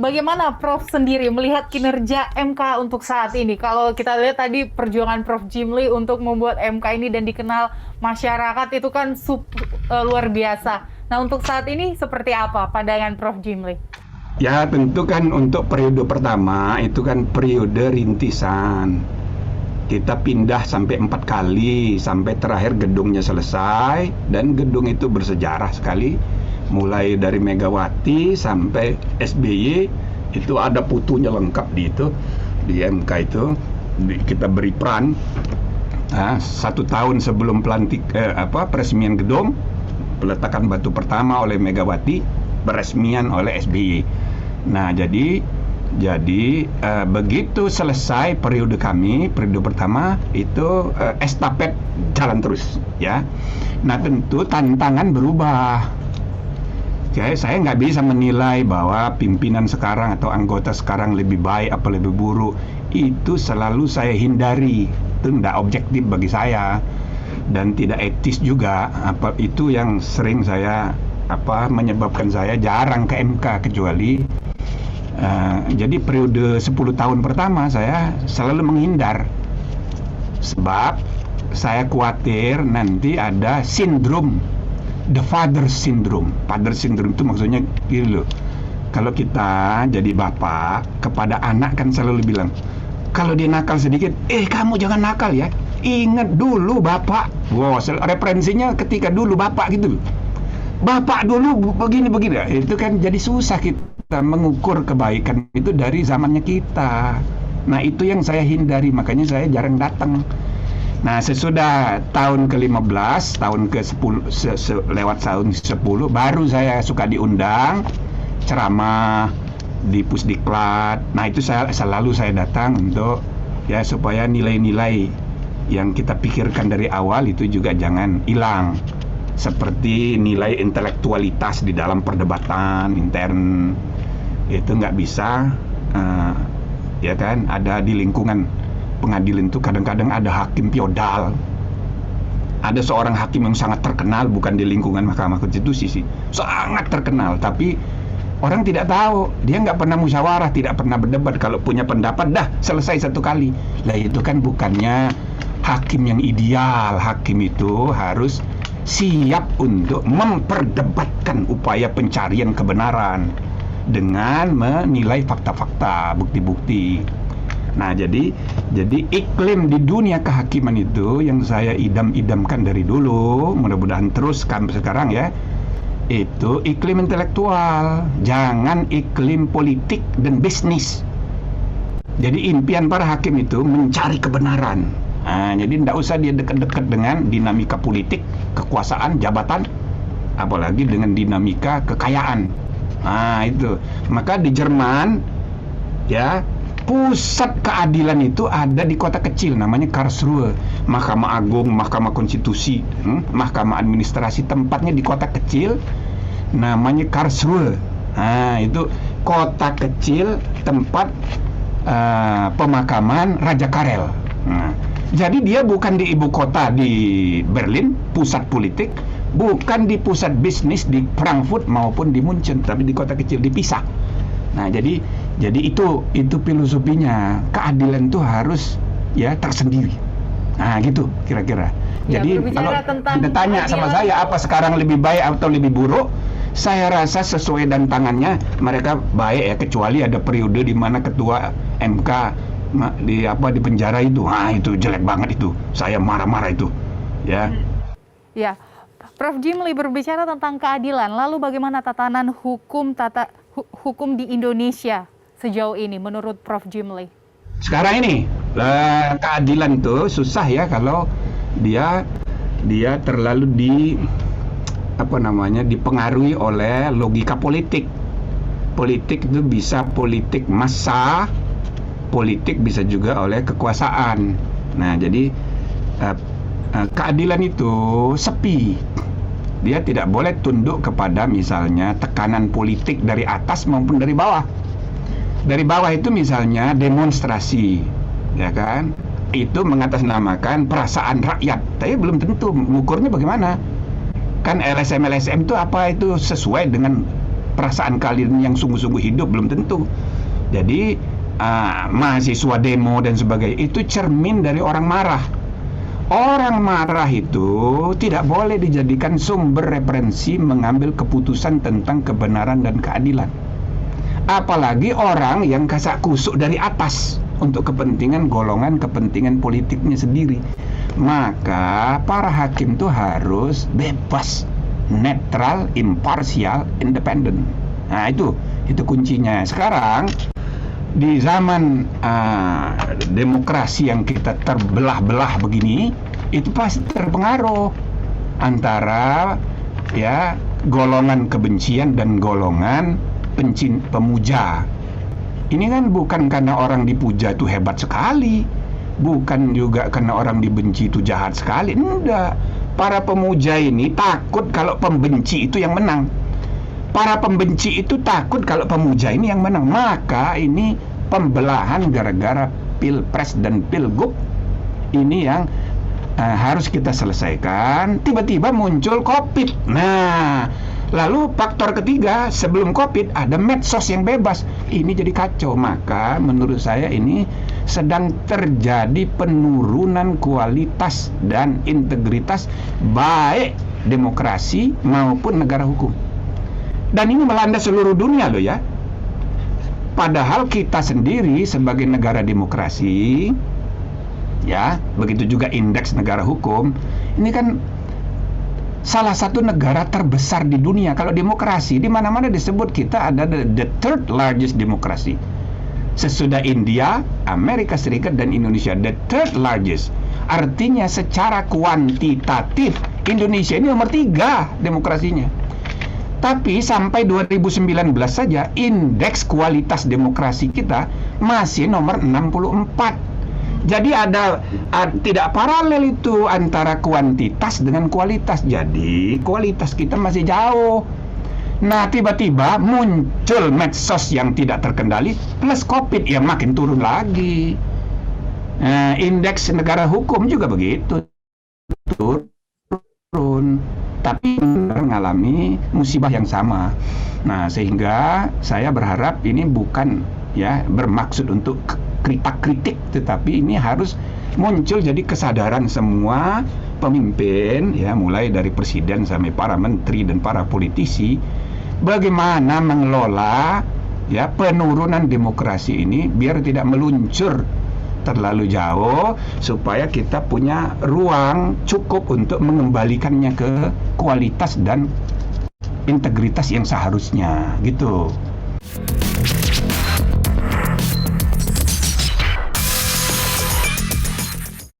bagaimana Prof sendiri melihat kinerja MK untuk saat ini? Kalau kita lihat tadi perjuangan Prof Jimli untuk membuat MK ini dan dikenal masyarakat itu kan luar biasa. Nah, untuk saat ini seperti apa pandangan Prof Jimli? Ya, tentu kan untuk periode pertama itu kan periode rintisan. Kita pindah sampai 4 kali, sampai terakhir gedungnya selesai, dan gedung itu bersejarah sekali. Mulai dari Megawati sampai SBY, itu ada putunya lengkap di MK itu. Kita beri peran 1 tahun sebelum peresmian gedung, peletakan batu pertama oleh Megawati, peresmian oleh SBY. Nah, jadi begitu selesai periode kami, periode pertama itu estafet jalan terus, ya. Nah, tentu tantangan berubah. Saya nggak bisa menilai bahwa pimpinan sekarang atau anggota sekarang lebih baik apa lebih buruk. Itu selalu saya hindari. Itu nggak objektif bagi saya dan tidak etis juga. Itu yang sering saya menyebabkan saya jarang ke MK, kecuali jadi periode 10 tahun pertama saya selalu menghindar, sebab saya khawatir nanti ada sindrom the father syndrome. Father syndrome itu maksudnya gini loh. Kalau kita jadi bapak, kepada anak kan selalu bilang, kalau dia nakal sedikit, kamu jangan nakal ya. Ingat dulu bapak. Wow, referensinya ketika dulu bapak gitu. Bapak dulu begini. Itu kan jadi susah kita mengukur kebaikan itu dari zamannya kita. Nah, itu yang saya hindari, makanya saya jarang datang. Nah, sesudah tahun ke-15, tahun ke-10, lewat tahun ke-10, baru saya suka diundang ceramah di Pusdiklat. Nah, itu selalu saya datang untuk ya supaya nilai-nilai yang kita pikirkan dari awal itu juga jangan hilang. Seperti nilai intelektualitas di dalam perdebatan intern. Itu nggak bisa, ya kan, ada di lingkungan pengadilan itu kadang-kadang ada hakim feodal. Ada seorang hakim yang sangat terkenal, bukan di lingkungan Mahkamah Konstitusi sih, sangat terkenal, tapi orang tidak tahu, dia nggak pernah musyawarah, tidak pernah berdebat. Kalau punya pendapat dah selesai satu kali. Lah, itu kan bukannya hakim yang ideal. Hakim itu harus siap untuk memperdebatkan upaya pencarian kebenaran dengan menilai fakta-fakta, bukti-bukti. Nah, jadi iklim di dunia kehakiman itu yang saya idam-idamkan dari dulu, mudah-mudahan terus sampai sekarang ya, itu iklim intelektual, jangan iklim politik dan bisnis. Jadi impian para hakim itu mencari kebenaran. Nah, jadi tidak usah dia dekat-dekat dengan dinamika politik, kekuasaan, jabatan, apalagi dengan dinamika kekayaan. Nah, itu. Maka di Jerman, ya, pusat keadilan itu ada di kota kecil namanya Karlsruhe. Mahkamah Agung, Mahkamah Konstitusi, Mahkamah Administrasi, tempatnya di kota kecil namanya Karlsruhe. Nah, itu kota kecil tempat pemakaman Raja Karel. Nah, jadi dia bukan di ibu kota di Berlin, pusat politik, bukan di pusat bisnis di Frankfurt maupun di Munchen, tapi di kota kecil, dipisah. Nah, jadi itu filosofinya. Keadilan itu harus ya tersendiri. Nah, gitu kira-kira. Ya, jadi kalau Anda tanya sama saya apa sekarang lebih baik atau lebih buruk, saya rasa sesuai dan tangannya mereka baik ya, kecuali ada periode di mana ketua MK di penjara itu. Nah, itu jelek banget itu. Saya marah-marah itu. Ya. Ya. Prof Jimli berbicara tentang keadilan, lalu bagaimana tatanan hukum di Indonesia sejauh ini menurut Prof Jimli? Sekarang ini keadilan itu susah ya kalau dia terlalu dipengaruhi oleh logika politik. Politik itu bisa politik massa, politik bisa juga oleh kekuasaan. Nah, jadi keadilan itu sepi. Dia tidak boleh tunduk kepada misalnya tekanan politik dari atas maupun dari bawah. Dari bawah itu misalnya demonstrasi, ya kan? Itu mengatasnamakan perasaan rakyat. Tapi belum tentu mengukurnya bagaimana. Kan LSM itu apa itu sesuai dengan perasaan kalian yang sungguh-sungguh hidup? Belum tentu. Jadi mahasiswa demo dan sebagainya itu cermin dari orang marah. Orang marah itu tidak boleh dijadikan sumber referensi mengambil keputusan tentang kebenaran dan keadilan. Apalagi orang yang kasak kusuk dari atas untuk kepentingan golongan, kepentingan politiknya sendiri. Maka para hakim itu harus bebas, netral, imparsial, independen. Nah itu kuncinya. Sekarang di zaman demokrasi yang kita terbelah-belah begini, itu pasti terpengaruh antara ya golongan kebencian dan golongan pemuja. Ini kan bukan karena orang dipuja itu hebat sekali, bukan juga karena orang dibenci itu jahat sekali. Enggak. Para pemuja ini takut kalau pembenci itu yang menang. Para pembenci itu takut kalau pemuja ini yang menang. Maka ini pembelahan gara-gara pilpres dan pilgub ini yang harus kita selesaikan. Tiba-tiba muncul COVID. Nah, lalu faktor ketiga sebelum COVID ada medsos yang bebas. Ini jadi kacau. Maka menurut saya ini sedang terjadi penurunan kualitas dan integritas baik demokrasi maupun negara hukum. Dan ini melanda seluruh dunia loh ya. Padahal kita sendiri sebagai negara demokrasi, ya, begitu juga indeks negara hukum, ini kan salah satu negara terbesar di dunia. Kalau demokrasi, di mana-mana disebut kita ada the third largest demokrasi. Sesudah India, Amerika Serikat, dan Indonesia, the third largest. Artinya secara kuantitatif, Indonesia ini nomor 3 demokrasinya. Tapi sampai 2019 saja indeks kualitas demokrasi kita masih nomor 64. Jadi ada tidak paralel itu antara kuantitas dengan kualitas. Jadi kualitas kita masih jauh. Nah, tiba-tiba muncul medsos yang tidak terkendali plus COVID yang makin turun lagi. Indeks negara hukum juga begitu, turun. Tapi mengalami musibah yang sama. Nah, sehingga saya berharap ini bukan ya bermaksud untuk kritik, tetapi ini harus muncul jadi kesadaran semua pemimpin ya, mulai dari presiden sampai para menteri dan para politisi, bagaimana mengelola ya penurunan demokrasi ini biar tidak meluncur terlalu jauh, supaya kita punya ruang cukup untuk mengembalikannya ke kualitas dan integritas yang seharusnya gitu.